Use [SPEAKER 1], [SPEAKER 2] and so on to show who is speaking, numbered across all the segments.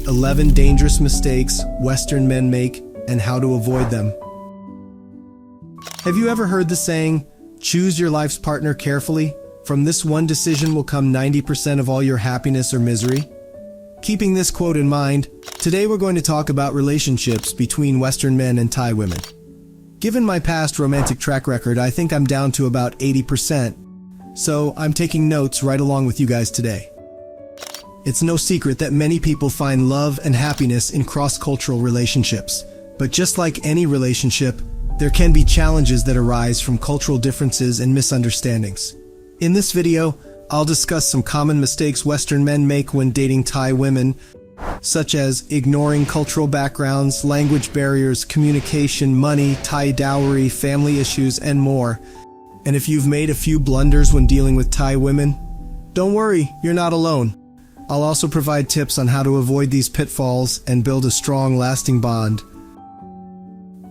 [SPEAKER 1] 11 dangerous mistakes Western men make and how to avoid them. Have you ever heard the saying, choose your life's partner carefully? From this one decision will come 90% of all your happiness or misery. Keeping this quote in mind, today we're going to talk about relationships between Western men and Thai women. Given my past romantic track record, I think I'm down to about 80%, so I'm taking notes right along with you guys today. It's no secret that many people find love and happiness in cross-cultural relationships, but just like any relationship, there can be challenges that arise from cultural differences and misunderstandings. In this video, I'll discuss some common mistakes Western men make when dating Thai women, such as ignoring cultural backgrounds, language barriers, communication, money, Thai dowry, family issues, and more. And if you've made a few blunders when dealing with Thai women, don't worry, you're not alone. I'll also provide tips on how to avoid these pitfalls and build a strong, lasting bond.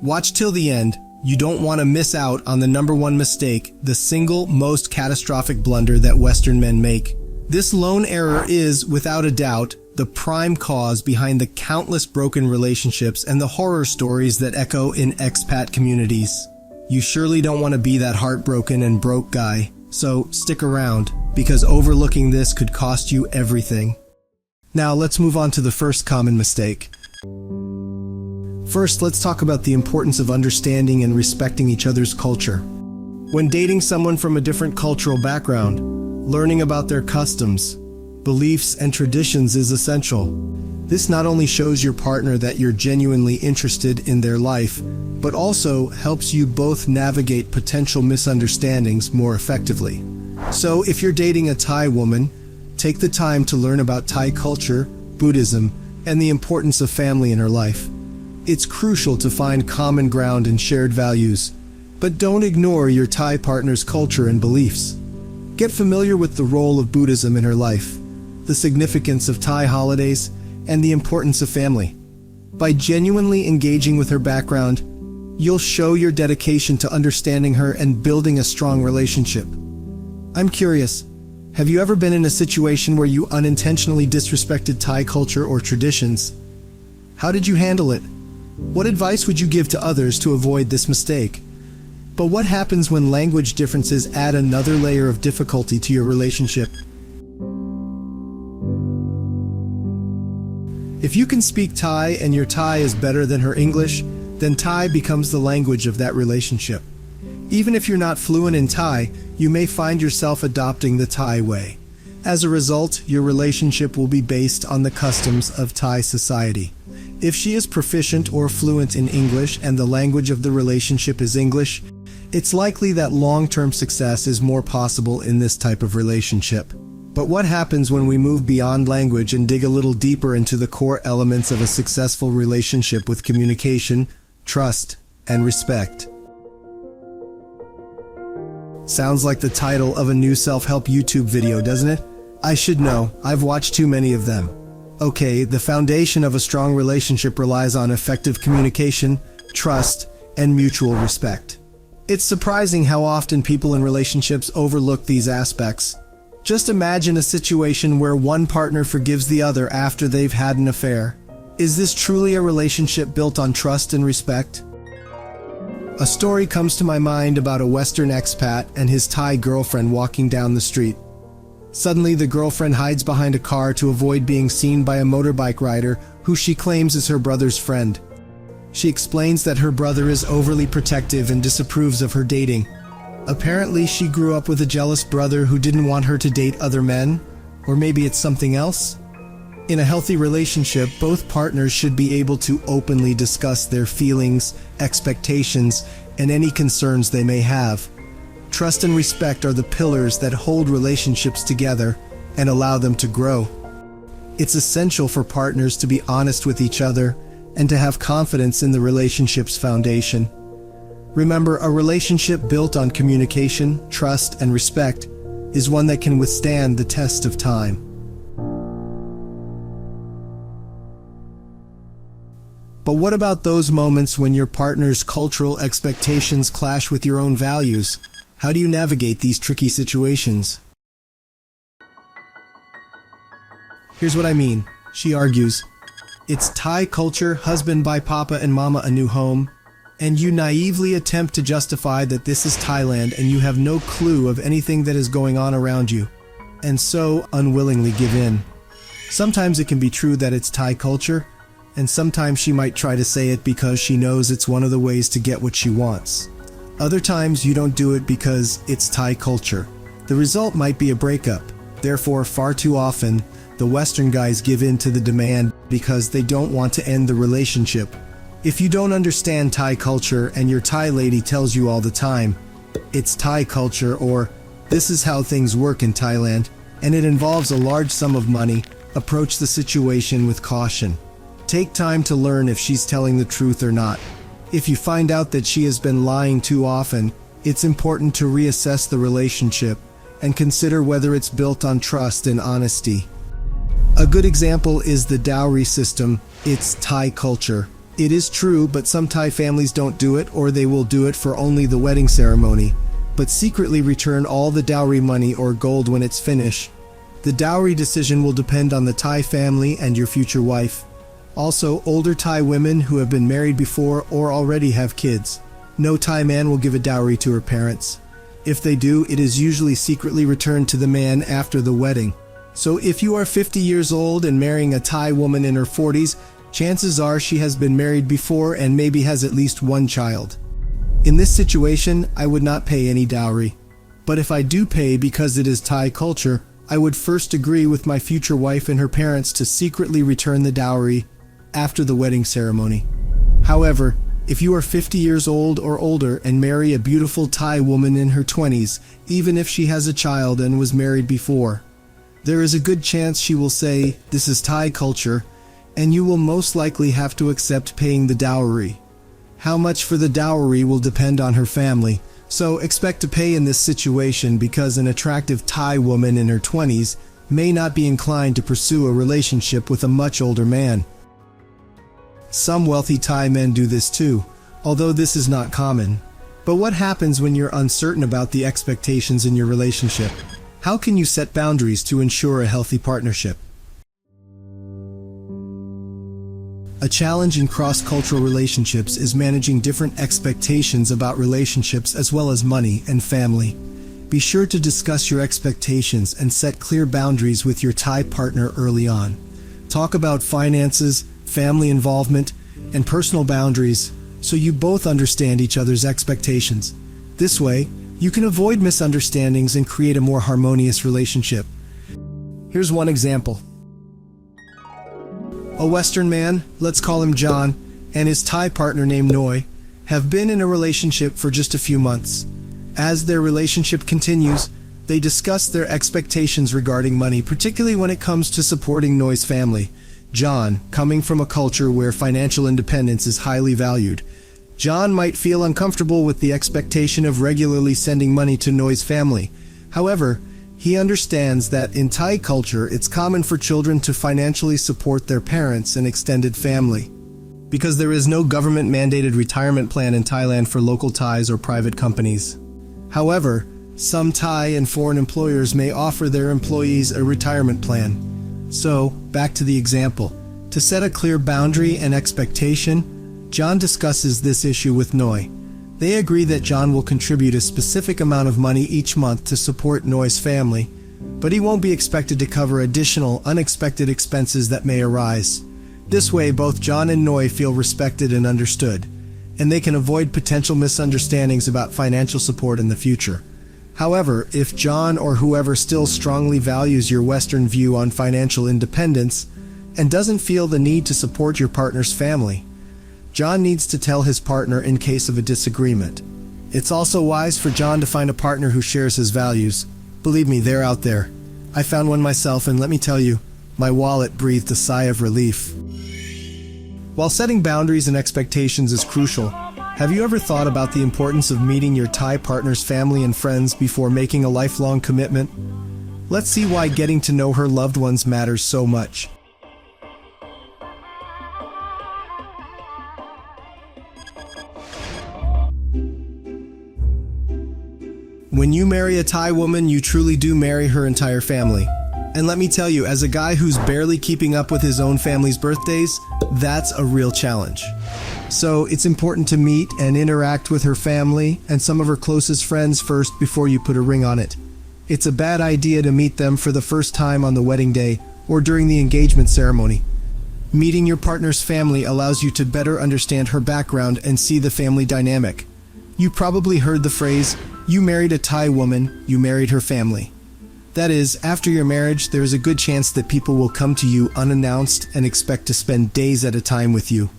[SPEAKER 1] Watch till the end. You don't want to miss out on the number one mistake, the single most catastrophic blunder that Western men make. This lone error is, without a doubt, the prime cause behind the countless broken relationships and the horror stories that echo in expat communities. You surely don't want to be that heartbroken and broke guy, so stick around, because overlooking this could cost you everything. Now let's move on to the first common mistake. First, let's talk about the importance of understanding and respecting each other's culture. When dating someone from a different cultural background, learning about their customs, beliefs, and traditions is essential. This not only shows your partner that you're genuinely interested in their life, but also helps you both navigate potential misunderstandings more effectively. So, if you're dating a Thai woman, take the time to learn about Thai culture, Buddhism, and the importance of family in her life. It's crucial to find common ground and shared values, but don't ignore your Thai partner's culture and beliefs. Get familiar with the role of Buddhism in her life, the significance of Thai holidays, and the importance of family. By genuinely engaging with her background, you'll show your dedication to understanding her and building a strong relationship. I'm curious, have you ever been in a situation where you unintentionally disrespected Thai culture or traditions? How did you handle it? What advice would you give to others to avoid this mistake? But what happens when language differences add another layer of difficulty to your relationship? If you can speak Thai and your Thai is better than her English, then Thai becomes the language of that relationship. Even if you're not fluent in Thai, you may find yourself adopting the Thai way. As a result, your relationship will be based on the customs of Thai society. If she is proficient or fluent in English and the language of the relationship is English, it's likely that long-term success is more possible in this type of relationship. But what happens when we move beyond language and dig a little deeper into the core elements of a successful relationship with communication, trust, and respect? Sounds like the title of a new self-help YouTube video, doesn't it? I should know, I've watched too many of them. Okay, the foundation of a strong relationship relies on effective communication, trust, and mutual respect. It's surprising how often people in relationships overlook these aspects. Just imagine a situation where one partner forgives the other after they've had an affair. Is this truly a relationship built on trust and respect? A story comes to my mind about a Western expat and his Thai girlfriend walking down the street. Suddenly, the girlfriend hides behind a car to avoid being seen by a motorbike rider who she claims is her brother's friend. She explains that her brother is overly protective and disapproves of her dating. Apparently, she grew up with a jealous brother who didn't want her to date other men, or maybe it's something else. In a healthy relationship, both partners should be able to openly discuss their feelings, expectations, and any concerns they may have. Trust and respect are the pillars that hold relationships together and allow them to grow. It's essential for partners to be honest with each other and to have confidence in the relationship's foundation. Remember, a relationship built on communication, trust, and respect is one that can withstand the test of time. But what about those moments when your partner's cultural expectations clash with your own values? How do you navigate these tricky situations? Here's what I mean, she argues. It's Thai culture, husband buy papa and mama a new home, and you naively attempt to justify that this is Thailand and you have no clue of anything that is going on around you, and so unwillingly give in. Sometimes it can be true that it's Thai culture, and sometimes she might try to say it because she knows it's one of the ways to get what she wants. Other times you don't do it because it's Thai culture. The result might be a breakup. Therefore, far too often, the Western guys give in to the demand because they don't want to end the relationship. If you don't understand Thai culture and your Thai lady tells you all the time, it's Thai culture or this is how things work in Thailand, and it involves a large sum of money, approach the situation with caution. Take time to learn if she's telling the truth or not. If you find out that she has been lying too often, it's important to reassess the relationship and consider whether it's built on trust and honesty. A good example is the dowry system. It's Thai culture. It is true, but some Thai families don't do it, or they will do it for only the wedding ceremony, but secretly return all the dowry money or gold when it's finished. The dowry decision will depend on the Thai family and your future wife. Also, older Thai women who have been married before or already have kids. No Thai man will give a dowry to her parents. If they do, it is usually secretly returned to the man after the wedding. So if you are 50 years old and marrying a Thai woman in her 40s, chances are she has been married before and maybe has at least one child. In this situation, I would not pay any dowry. But if I do pay because it is Thai culture, I would first agree with my future wife and her parents to secretly return the dowry after the wedding ceremony. However, if you are 50 years old or older and marry a beautiful Thai woman in her 20s, even if she has a child and was married before, there is a good chance she will say, "This is Thai culture," and you will most likely have to accept paying the dowry. How much for the dowry will depend on her family, so expect to pay in this situation because an attractive Thai woman in her 20s may not be inclined to pursue a relationship with a much older man. Some wealthy Thai men do this too, although this is not common. But what happens when you're uncertain about the expectations in your relationship? How can you set boundaries to ensure a healthy partnership? A challenge in cross-cultural relationships is managing different expectations about relationships as well as money and family. Be sure to discuss your expectations and set clear boundaries with your Thai partner early on. Talk about finances, family involvement, and personal boundaries so you both understand each other's expectations. This way, you can avoid misunderstandings and create a more harmonious relationship. Here's one example. A Western man, let's call him John, and his Thai partner named Noi have been in a relationship for just a few months. As their relationship continues, they discuss their expectations regarding money, particularly when it comes to supporting Noi's family. John, coming from a culture where financial independence is highly valued, John might feel uncomfortable with the expectation of regularly sending money to Noi's family. However, he understands that in Thai culture, it's common for children to financially support their parents and extended family. Because there is no government-mandated retirement plan in Thailand for local Thais or private companies. However, some Thai and foreign employers may offer their employees a retirement plan. So, back to the example. To set a clear boundary and expectation, John discusses this issue with Noi. They agree that John will contribute a specific amount of money each month to support Noi's family, but he won't be expected to cover additional, unexpected expenses that may arise. This way, both John and Noi feel respected and understood, and they can avoid potential misunderstandings about financial support in the future. However, if John or whoever still strongly values your Western view on financial independence and doesn't feel the need to support your partner's family, John needs to tell his partner in case of a disagreement. It's also wise for John to find a partner who shares his values. Believe me, they're out there. I found one myself, and let me tell you, my wallet breathed a sigh of relief. While setting boundaries and expectations is crucial, have you ever thought about the importance of meeting your Thai partner's family and friends before making a lifelong commitment? Let's see why getting to know her loved ones matters so much. When you marry a Thai woman, you truly do marry her entire family. And let me tell you, as a guy who's barely keeping up with his own family's birthdays, that's a real challenge. So it's important to meet and interact with her family and some of her closest friends first before you put a ring on it. It's a bad idea to meet them for the first time on the wedding day or during the engagement ceremony. Meeting your partner's family allows you to better understand her background and see the family dynamic. You probably heard the phrase, "You married a Thai woman, you married her family." That is, after your marriage, there is a good chance that people will come to you unannounced and expect to spend days at a time with you.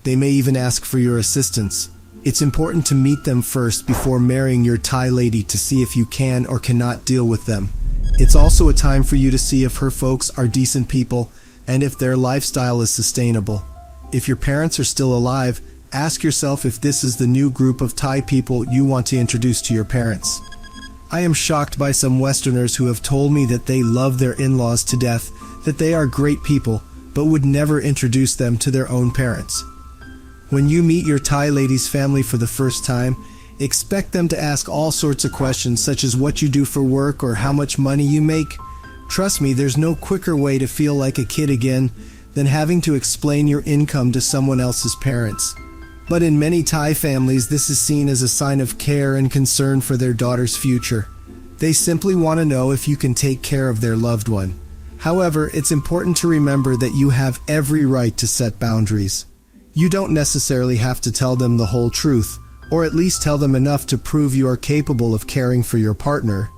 [SPEAKER 1] They may even ask for your assistance. It's important to meet them first before marrying your Thai lady to see if you can or cannot deal with them. It's also a time for you to see if her folks are decent people and if their lifestyle is sustainable. If your parents are still alive, ask yourself if this is the new group of Thai people you want to introduce to your parents. I am shocked by some Westerners who have told me that they love their in-laws to death, that they are great people, but would never introduce them to their own parents. When you meet your Thai lady's family for the first time, expect them to ask all sorts of questions such as what you do for work or how much money you make. Trust me, there's no quicker way to feel like a kid again than having to explain your income to someone else's parents. But in many Thai families, this is seen as a sign of care and concern for their daughter's future. They simply want to know if you can take care of their loved one. However, it's important to remember that you have every right to set boundaries. You don't necessarily have to tell them the whole truth, or at least tell them enough to prove you are capable of caring for your partner.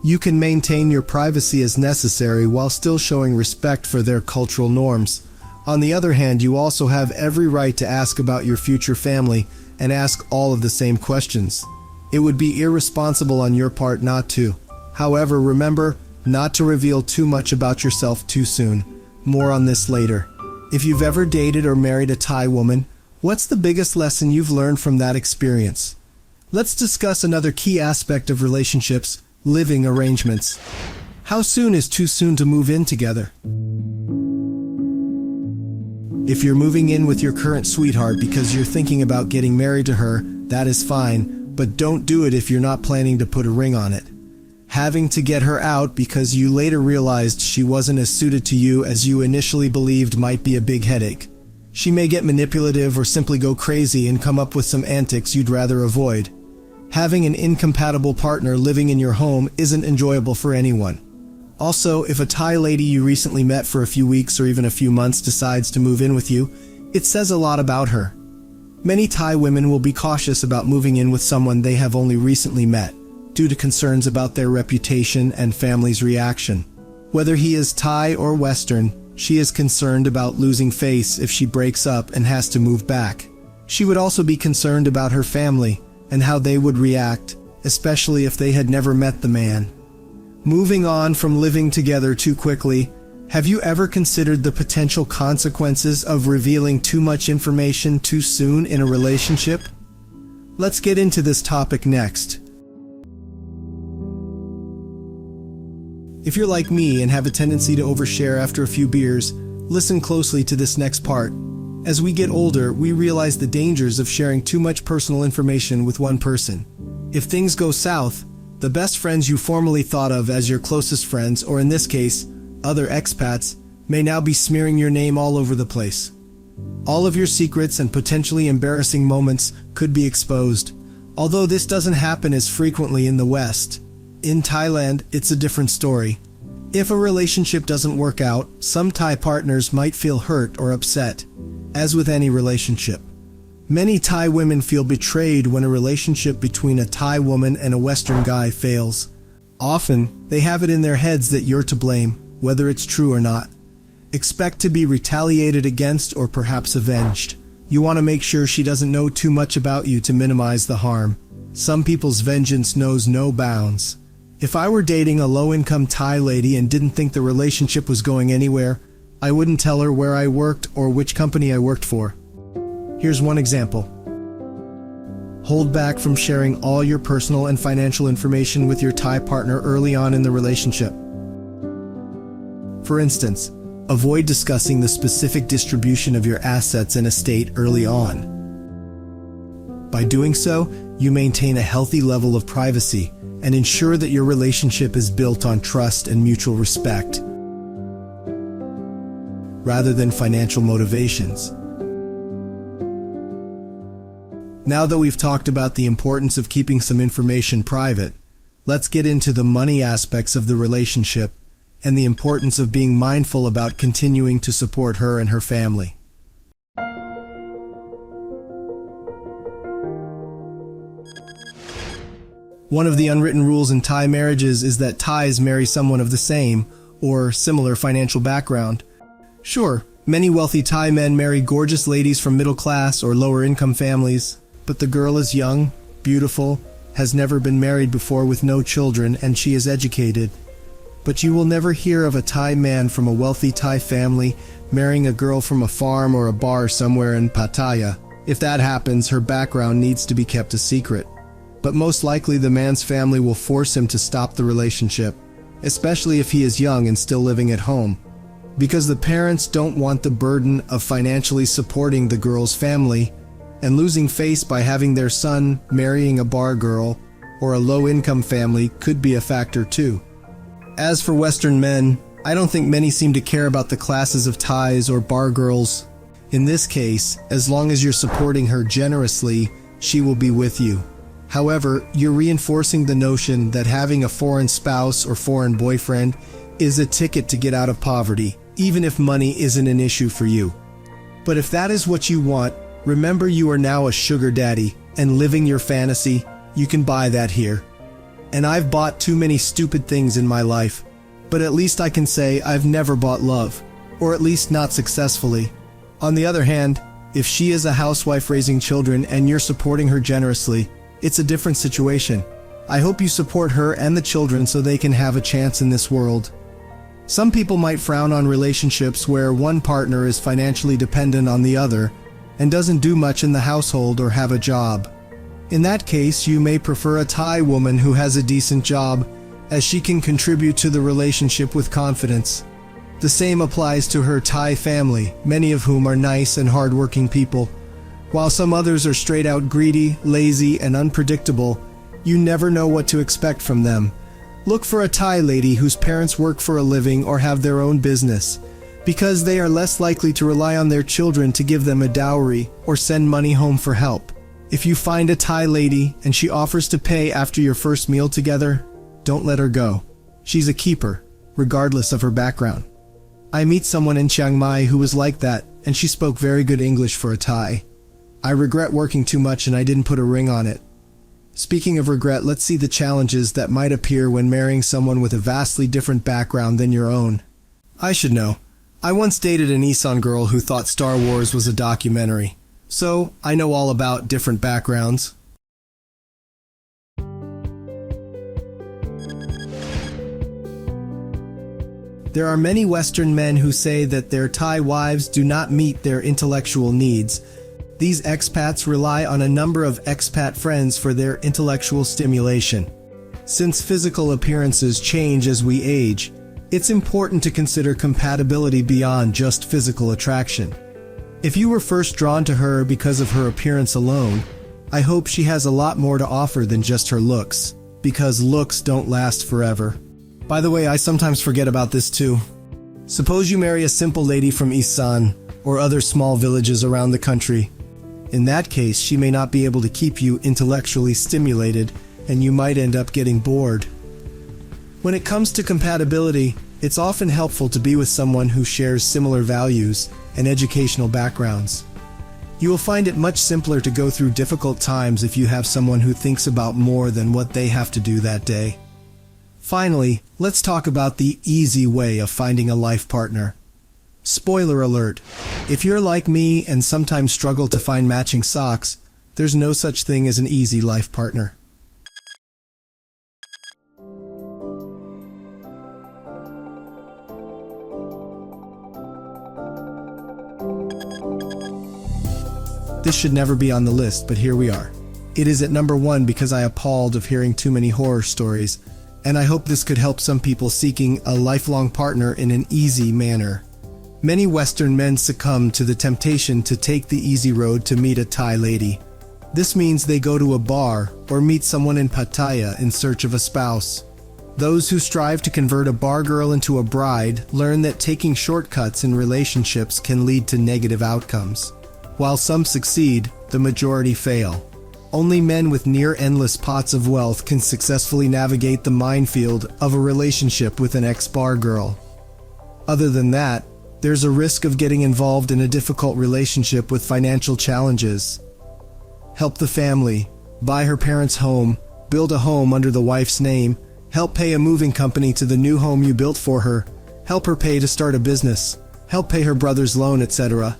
[SPEAKER 1] You can maintain your privacy as necessary while still showing respect for their cultural norms. On the other hand, you also have every right to ask about your future family and ask all of the same questions. It would be irresponsible on your part not to. However, remember not to reveal too much about yourself too soon. More on this later. If you've ever dated or married a Thai woman, what's the biggest lesson you've learned from that experience? Let's discuss another key aspect of relationships, living arrangements. How soon is too soon to move in together? If you're moving in with your current sweetheart because you're thinking about getting married to her, that is fine, but don't do it if you're not planning to put a ring on it. Having to get her out because you later realized she wasn't as suited to you as you initially believed might be a big headache. She may get manipulative or simply go crazy and come up with some antics you'd rather avoid. Having an incompatible partner living in your home isn't enjoyable for anyone. Also, if a Thai lady you recently met for a few weeks or even a few months decides to move in with you, it says a lot about her. Many Thai women will be cautious about moving in with someone they have only recently met, due to concerns about their reputation and family's reaction. Whether he is Thai or Western, she is concerned about losing face if she breaks up and has to move back. She would also be concerned about her family and how they would react, especially if they had never met the man. Moving on from living together too quickly, have you ever considered the potential consequences of revealing too much information too soon in a relationship? Let's get into this topic next. If you're like me and have a tendency to overshare after a few beers, listen closely to this next part. As we get older, we realize the dangers of sharing too much personal information with one person. If things go south, the best friends you formerly thought of as your closest friends, or in this case, other expats, may now be smearing your name all over the place. All of your secrets and potentially embarrassing moments could be exposed, although this doesn't happen as frequently in the West. In Thailand, it's a different story. If a relationship doesn't work out, some Thai partners might feel hurt or upset, as with any relationship. Many Thai women feel betrayed when a relationship between a Thai woman and a Western guy fails. Often, they have it in their heads that you're to blame, whether it's true or not. Expect to be retaliated against or perhaps avenged. You want to make sure she doesn't know too much about you to minimize the harm. Some people's vengeance knows no bounds. If I were dating a low-income Thai lady and didn't think the relationship was going anywhere, I wouldn't tell her where I worked or which company I worked for. Here's one example. Hold back from sharing all your personal and financial information with your Thai partner early on in the relationship. For instance, avoid discussing the specific distribution of your assets and estate early on. By doing so, you maintain a healthy level of privacy and ensure that your relationship is built on trust and mutual respect. rather than financial motivations. Now that we've talked about the importance of keeping some information private, let's get into the money aspects of the relationship and the importance of being mindful about continuing to support her and her family. One of the unwritten rules in Thai marriages is that Thais marry someone of the same or similar financial background. Sure, many wealthy Thai men marry gorgeous ladies from middle class or lower income families, but the girl is young, beautiful, has never been married before with no children, and she is educated. But you will never hear of a Thai man from a wealthy Thai family marrying a girl from a farm or a bar somewhere in Pattaya. If that happens, her background needs to be kept a secret. But most likely the man's family will force him to stop the relationship, especially if he is young and still living at home, because the parents don't want the burden of financially supporting the girl's family and losing face by having their son marrying a bar girl, or a low-income family could be a factor too. As for Western men, I don't think many seem to care about the classes of Thais or bar girls. In this case, as long as you're supporting her generously, she will be with you. However, you're reinforcing the notion that having a foreign spouse or foreign boyfriend is a ticket to get out of poverty, even if money isn't an issue for you. But if that is what you want, remember you are now a sugar daddy and living your fantasy. You can buy that here. And I've bought too many stupid things in my life, but at least I can say I've never bought love, or at least not successfully. On the other hand, if she is a housewife raising children and you're supporting her generously, it's a different situation. I hope you support her and the children so they can have a chance in this world. Some people might frown on relationships where one partner is financially dependent on the other and doesn't do much in the household or have a job. In that case, you may prefer a Thai woman who has a decent job, as she can contribute to the relationship with confidence. The same applies to her Thai family, many of whom are nice and hardworking people. While some others are straight out greedy, lazy, and unpredictable, you never know what to expect from them. Look for a Thai lady whose parents work for a living or have their own business, because they are less likely to rely on their children to give them a dowry or send money home for help. If you find a Thai lady and she offers to pay after your first meal together, don't let her go. She's a keeper, regardless of her background. I meet someone in Chiang Mai who was like that, and she spoke very good English for a Thai. I regret working too much and I didn't put a ring on it. Speaking of regret, let's see the challenges that might appear when marrying someone with a vastly different background than your own. I should know. I once dated an Isan girl who thought Star Wars was a documentary. So, I know all about different backgrounds. There are many Western men who say that their Thai wives do not meet their intellectual needs. These expats rely on a number of expat friends for their intellectual stimulation. Since physical appearances change as we age, it's important to consider compatibility beyond just physical attraction. If you were first drawn to her because of her appearance alone, I hope she has a lot more to offer than just her looks, because looks don't last forever. By the way, I sometimes forget about this too. Suppose you marry a simple lady from Isan or other small villages around the country. In that case, she may not be able to keep you intellectually stimulated, and you might end up getting bored. When it comes to compatibility, it's often helpful to be with someone who shares similar values and educational backgrounds. You will find it much simpler to go through difficult times if you have someone who thinks about more than what they have to do that day. Finally, let's talk about the easy way of finding a life partner. Spoiler alert, if you're like me and sometimes struggle to find matching socks, there's no such thing as an easy life partner. This should never be on the list, but here we are. It is at number 1 because I appalled of hearing too many horror stories, and I hope this could help some people seeking a lifelong partner in an easy manner. Many Western men succumb to the temptation to take the easy road to meet a Thai lady. This means they go to a bar or meet someone in Pattaya in search of a spouse. Those who strive to convert a bar girl into a bride learn that taking shortcuts in relationships can lead to negative outcomes. While some succeed, the majority fail. Only men with near-endless pots of wealth can successfully navigate the minefield of a relationship with an ex-bar girl. Other than that, there's a risk of getting involved in a difficult relationship with financial challenges. Help the family, buy her parents' home, build a home under the wife's name, help pay a moving company to the new home you built for her, help her pay to start a business, help pay her brother's loan, etc.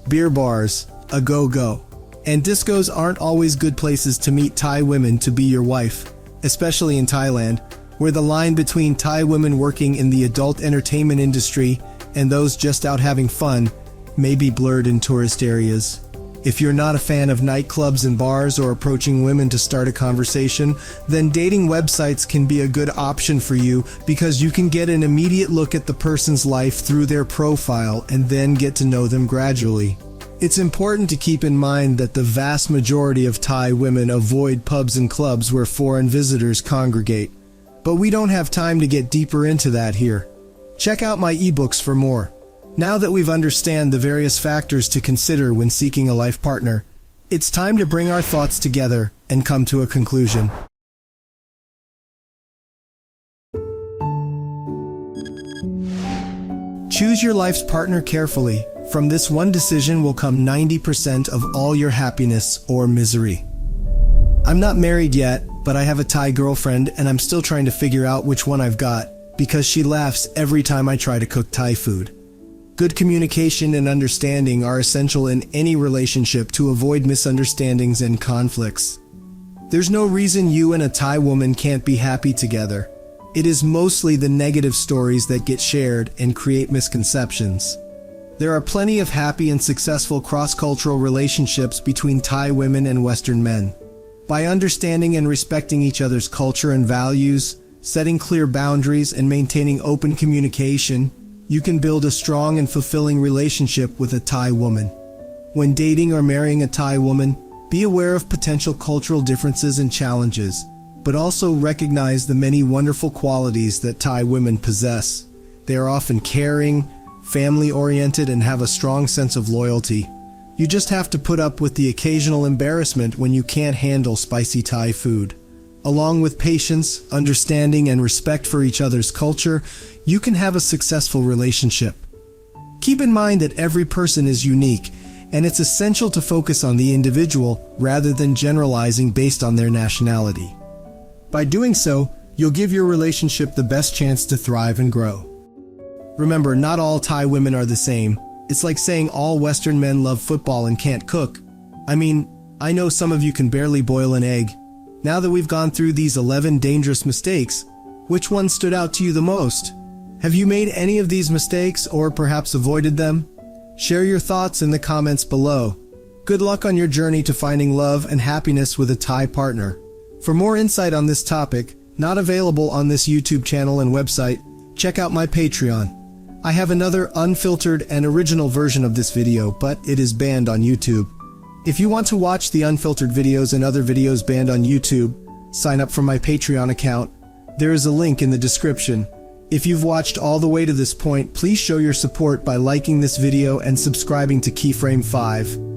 [SPEAKER 1] Beer bars, a go-go. And discos aren't always good places to meet Thai women to be your wife, especially in Thailand, where the line between Thai women working in the adult entertainment industry and those just out having fun may be blurred in tourist areas. If you're not a fan of nightclubs and bars or approaching women to start a conversation, then dating websites can be a good option for you because you can get an immediate look at the person's life through their profile and then get to know them gradually. It's important to keep in mind that the vast majority of Thai women avoid pubs and clubs where foreign visitors congregate. But we don't have time to get deeper into that here. Check out my ebooks for more. Now that we've understand the various factors to consider when seeking a life partner, it's time to bring our thoughts together and come to a conclusion. Choose your life's partner carefully. From this one decision will come 90% of all your happiness or misery. I'm not married yet, but I have a Thai girlfriend and I'm still trying to figure out which one I've got because she laughs every time I try to cook Thai food. Good communication and understanding are essential in any relationship to avoid misunderstandings and conflicts. There's no reason you and a Thai woman can't be happy together. It is mostly the negative stories that get shared and create misconceptions. There are plenty of happy and successful cross-cultural relationships between Thai women and Western men. By understanding and respecting each other's culture and values, setting clear boundaries and maintaining open communication, you can build a strong and fulfilling relationship with a Thai woman. When dating or marrying a Thai woman, be aware of potential cultural differences and challenges, but also recognize the many wonderful qualities that Thai women possess. They are often caring, family-oriented, and have a strong sense of loyalty. You just have to put up with the occasional embarrassment when you can't handle spicy Thai food. Along with patience, understanding, and respect for each other's culture, you can have a successful relationship. Keep in mind that every person is unique, and it's essential to focus on the individual rather than generalizing based on their nationality. By doing so, you'll give your relationship the best chance to thrive and grow. Remember, not all Thai women are the same. It's like saying all Western men love football and can't cook. I mean, I know some of you can barely boil an egg. Now that we've gone through these 11 dangerous mistakes, which one stood out to you the most? Have you made any of these mistakes or perhaps avoided them? Share your thoughts in the comments below. Good luck on your journey to finding love and happiness with a Thai partner. For more insight on this topic, not available on this YouTube channel and website, check out my Patreon. I have another unfiltered and original version of this video, but it is banned on YouTube. If you want to watch the unfiltered videos and other videos banned on YouTube, sign up for my Patreon account. There is a link in the description. If you've watched all the way to this point, please show your support by liking this video and subscribing to Keyframe 5.